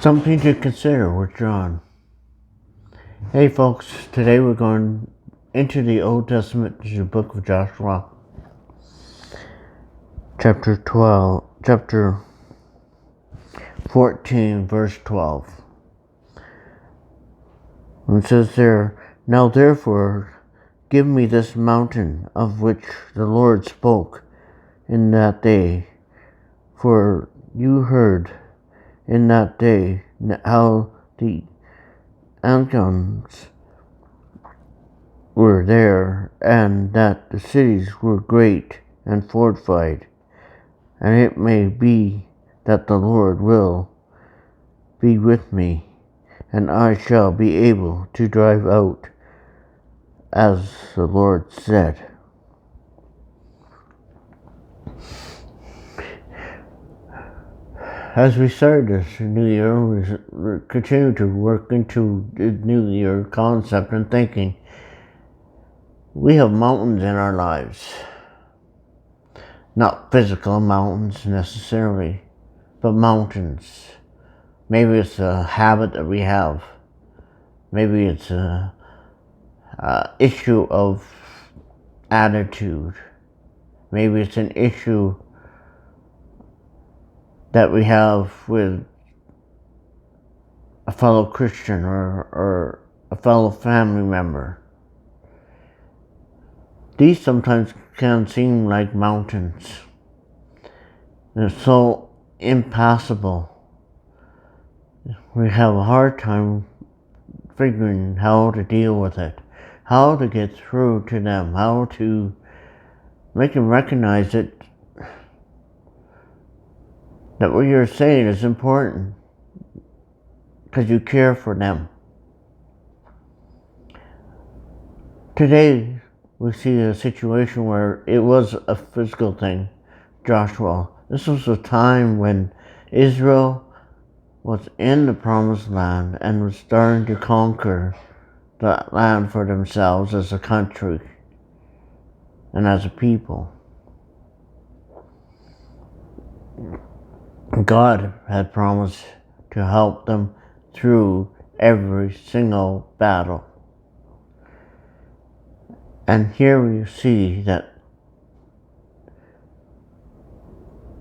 Something to consider with John. Hey folks, today we're going into the Old Testament, the book of Joshua, chapter 14, verse 12. And it says there, "Now therefore give me this mountain of which the Lord spoke in that day, for you heard in that day how the Anakims were there, and that the cities were great and fortified. And it may be that the Lord will be with me, and I shall be able to drive out, as the Lord said." As we start this new year, we continue to work into the new year concept and thinking. We have mountains in our lives. Not physical mountains necessarily, but mountains. Maybe it's a habit that we have. Maybe it's a issue of attitude. Maybe it's an issue that we have with a fellow Christian or a fellow family member. These sometimes can seem like mountains. They're so impassable. We have a hard time figuring how to deal with it, how to get through to them, how to make them recognize it, that what you're saying is important because you care for them. Today, we see a situation where it was a physical thing. Joshua. This was a time when Israel was in the promised land and was starting to conquer that land for themselves as a country and as a people. God had promised to help them through every single battle. And here we see that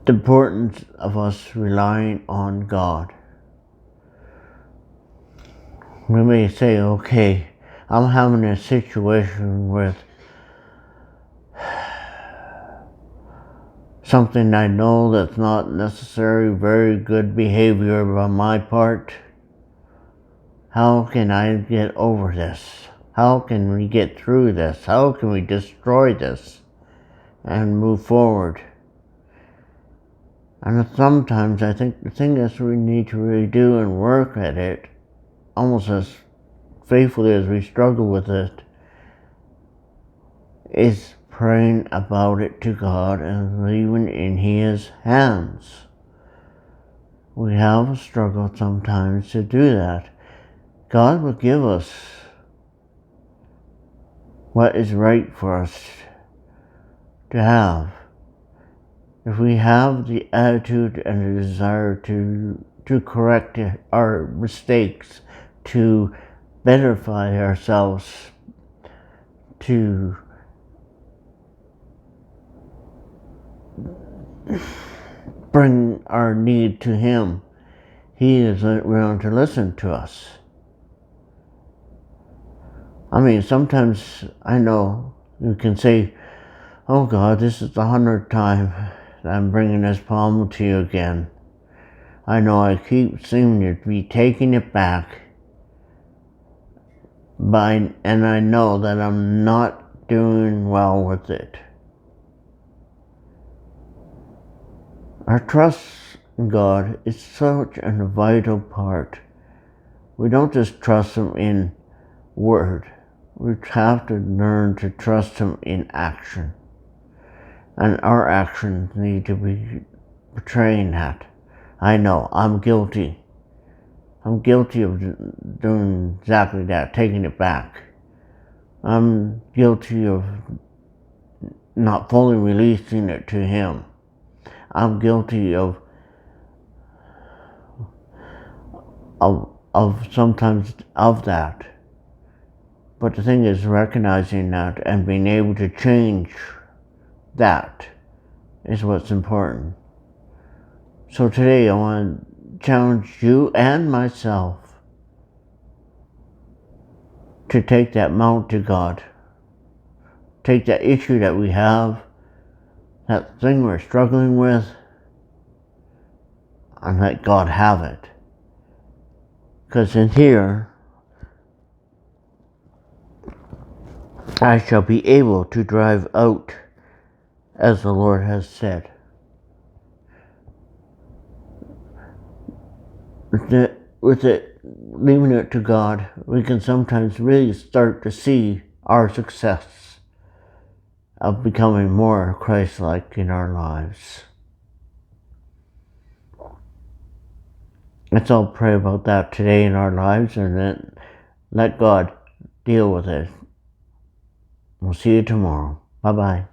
the importance of us relying on God. We may say, okay, I'm having a situation with something I know that's not necessarily very good behavior on my part. How can I get over this? How can we get through this? How can we destroy this and move forward? And sometimes I think the thing that we need to really do and work at it, almost as faithfully as we struggle with it, is praying about it to God and leaving in His hands. We have a struggle sometimes to do that. God will give us what is right for us to have. If we have the attitude and the desire to correct our mistakes, to betterify ourselves, to bring our need to Him, He is willing to listen to us. I mean, sometimes I know you can say, "Oh God, this is the 100th time that I'm bringing this problem to you again. I know I keep seeming to be taking it back, and I know that I'm not doing well with it." Our trust in God is such a vital part. We don't just trust Him in word. We have to learn to trust Him in action. And our actions need to be portraying that. I know, I'm guilty. I'm guilty of doing exactly that, taking it back. I'm guilty of not fully releasing it to Him. I'm guilty of of sometimes of that. But the thing is recognizing that and being able to change that is what's important. So today I want to challenge you and myself to take that mount to God. Take that issue that we have, that thing we're struggling with, and let God have it. Because in here, I shall be able to drive out as the Lord has said. With it, leaving it to God, we can sometimes really start to see our success of becoming more Christ-like in our lives. Let's all pray about that today in our lives and then let God deal with it. We'll see you tomorrow. Bye-bye.